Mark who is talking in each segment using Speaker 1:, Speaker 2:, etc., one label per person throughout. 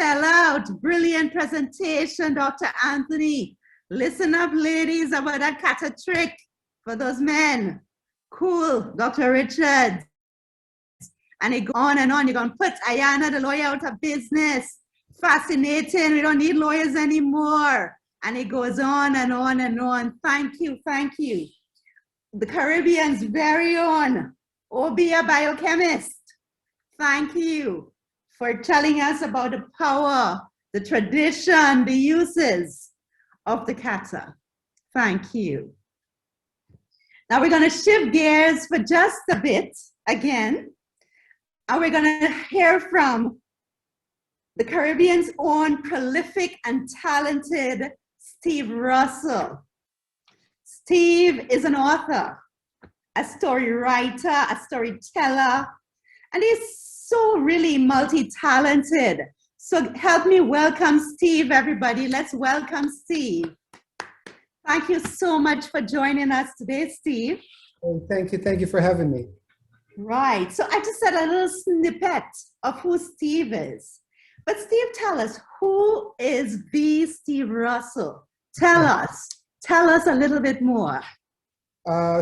Speaker 1: sell out. Brilliant presentation, Dr. Anthony. Listen up, ladies, about that kata trick for those men. Cool, Dr. Richards. And it go on and on. You're going to put Ayana, the lawyer, out of business. Fascinating. We don't need lawyers anymore. And it goes on and on and on. Thank you, thank you. The Caribbean's very own Obia biochemist. Thank you for telling us about the power, the tradition, the uses of the kata. Thank you. Now we're going to shift gears for just a bit again, and we're going to hear from the Caribbean's own prolific and talented Steve Russell. Steve is an author, a story writer, a storyteller, and he's so really multi-talented. So help me welcome Steve, everybody. Let's welcome Steve. Thank you so much for joining us today, Steve.
Speaker 2: Oh, thank you for having me.
Speaker 1: Right, so I just said a little snippet of who Steve is. But Steve, tell us, who is the Steve Russell? Tell us a little bit more.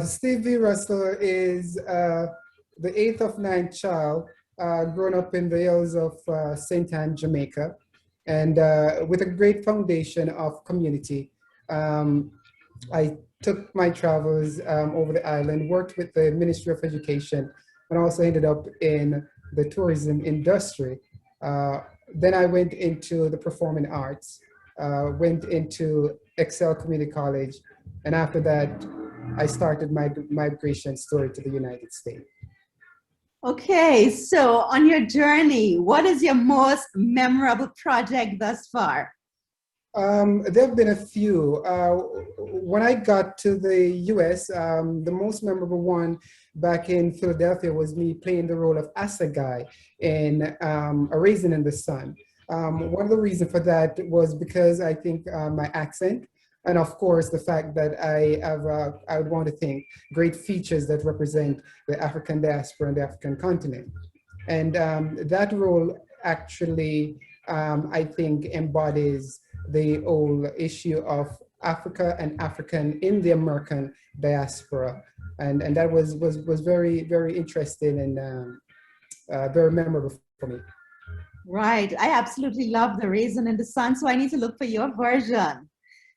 Speaker 2: Steve V. Russell is the 8th of 9th child, grown up in the hills of St. Anne, Jamaica, and with a great foundation of community. I took my travels over the island, worked with the Ministry of Education, and also ended up in the tourism industry. Then I went into the performing arts, went into Excel Community College, and after that, I started my migration story to the United States.
Speaker 1: Okay, so on your journey, what is your most memorable project thus far?
Speaker 2: There have been a few. When I got to the US, the most memorable one back in Philadelphia was me playing the role of Assegai in A Raisin in the Sun. One of the reasons for that was because I think my accent, and of course the fact that I have, I would want to think, great features that represent the African diaspora and the African continent. And that role actually, I think, embodies the whole issue of Africa and African in the American diaspora. And that was very, very interesting and very memorable for me.
Speaker 1: Right, I absolutely love The Raisin in the Sun, so I need to look for your version.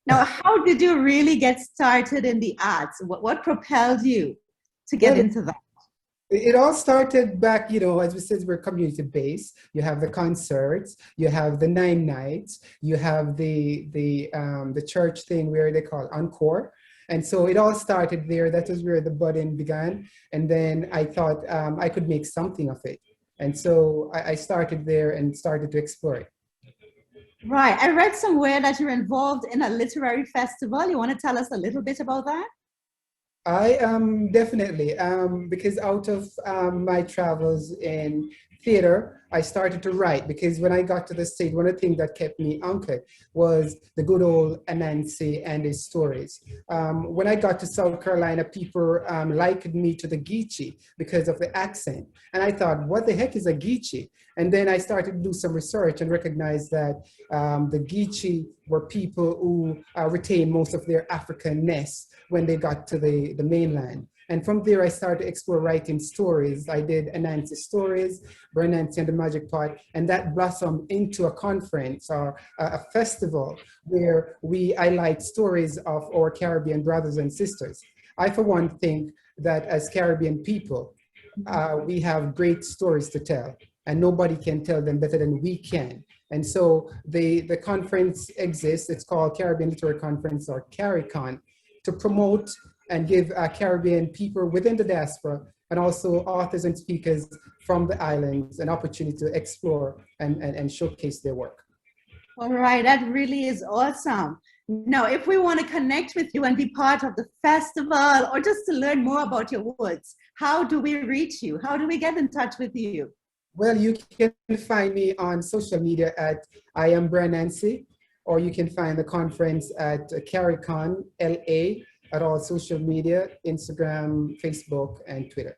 Speaker 1: Now, how did you really get started in the arts? What propelled you to get into that?
Speaker 2: It all started back, you know, as we said, we're community-based. You have the concerts, you have the 9 nights, you have the church thing where they call encore. And so it all started there. That was where the budding began. And then I thought I could make something of it. And so I started there and started to explore it.
Speaker 1: Right. I read somewhere that you're involved in a literary festival. You want to tell us a little bit about that?
Speaker 2: I am definitely, because out of my travels in theater, I started to write, because when I got to the States, one of the things that kept me anchored was the good old Anansi and his stories. When I got to South Carolina, people likened me to the Geechee because of the accent. And I thought, what the heck is a Geechee? And then I started to do some research and recognized that the Geechee were people who retained most of their Africanness when they got to the mainland. And from there, I started to explore writing stories. I did Anansi Stories, Bernansi and the Magic Pot, and that blossomed into a conference or a festival where I highlight stories of our Caribbean brothers and sisters. I, for one, think that as Caribbean people, we have great stories to tell, and nobody can tell them better than we can. And so the conference exists. It's called Caribbean Literary Conference, or CARICON, to promote and give Caribbean people within the diaspora and also authors and speakers from the islands an opportunity to explore and showcase their work.
Speaker 1: All right, that really is awesome. Now, if we want to connect with you and be part of the festival or just to learn more about your works, how do we reach you? How do we get in touch with you?
Speaker 2: Well, you can find me on social media at I am Bernansi, or you can find the conference at CARICON LA at all social media, Instagram, Facebook, and Twitter.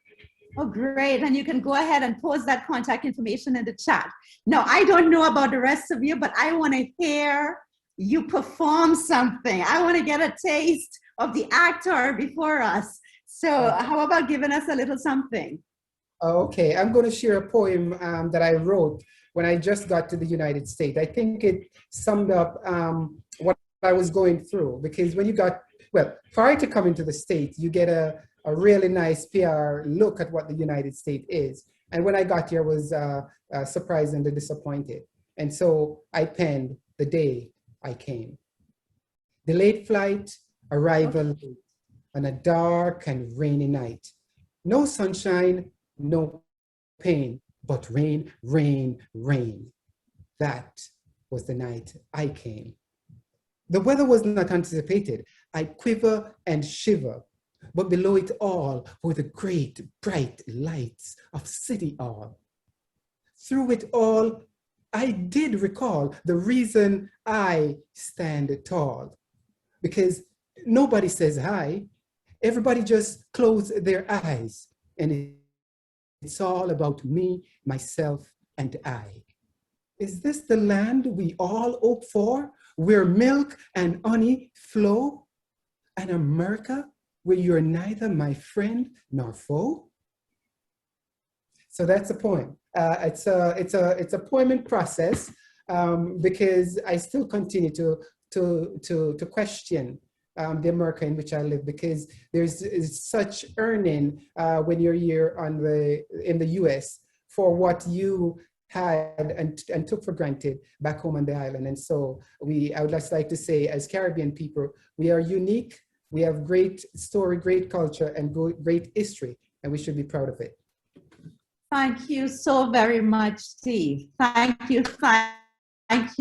Speaker 1: Oh, great. And you can go ahead and post that contact information in the chat. Now, I don't know about the rest of you, but I want to hear you perform something. I want to get a taste of the actor before us. So how about giving us a little something?
Speaker 2: Okay, I'm going to share a poem that I wrote when I just got to the United States. I think it summed up what I was going through, because when you got, well, prior to coming to the States, you get a really nice PR look at what the United States is. And when I got here, I was surprised and disappointed. And so I penned the day I came. Delayed flight, arrival late, on a dark and rainy night. No sunshine, no pain, but rain, rain, rain. That was the night I came. The weather was not anticipated. I quiver and shiver, but below it all were the great bright lights of City Hall. Through it all, I did recall the reason I stand tall, because nobody says hi. Everybody just closes their eyes, and it's all about me, myself, and I. Is this the land we all hope for, where milk and honey flow? An America where you're neither my friend nor foe? So that's a poem. It's a poem in process, because I still continue to question the America in which I live, because is such earning when you're here in the US for what you had and took for granted back home on the island. And so I would just like to say, as Caribbean people, we are unique, we have great story, great culture, and great history, and we should be proud of it.
Speaker 1: Thank you so very much, Steve. Thank you. Thank you.